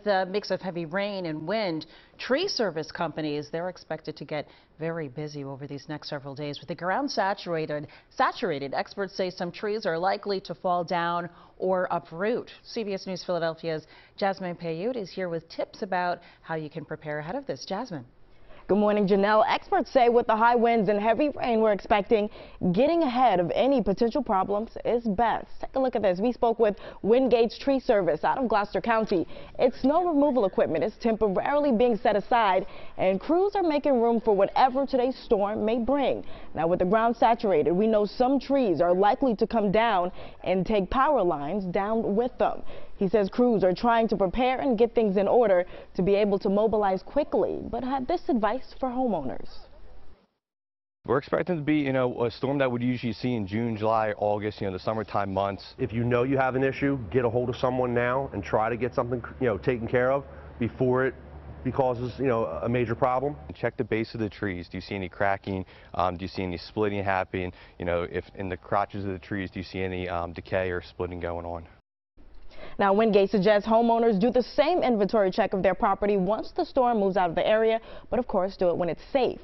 the mix of heavy rain and wind, tree service companies, they're expected to get very busy over these next several days. With the ground saturated, experts say some trees are likely to fall down or uproot. CBS News Philadelphia's Jasmine Payoute is here with tips about how you can prepare ahead of this. Jasmine. Good morning, Janelle. Experts say with the high winds and heavy rain we're expecting, getting ahead of any potential problems is best. Take a look at this. We spoke with Wingate's Tree Service out of Gloucester County. Its snow removal equipment is temporarily being set aside, and crews are making room for whatever today's storm may bring. Now, with the ground saturated, we know some trees are likely to come down and take power lines down with them. He says crews are trying to prepare and get things in order to be able to mobilize quickly, but had this advice for homeowners. We're expecting to be, a storm that we'd usually see in June, July, August, the summertime months. If you know you have an issue, get a hold of someone now and try to get something, taken care of before it causes, a major problem. Check the base of the trees. Do you see any cracking? Do you see any splitting happening? If in the crotches of the trees, do you see any decay or splitting going on? Now, Wingate suggests homeowners do the same inventory check of their property once the storm moves out of the area, but of course do it when it's safe.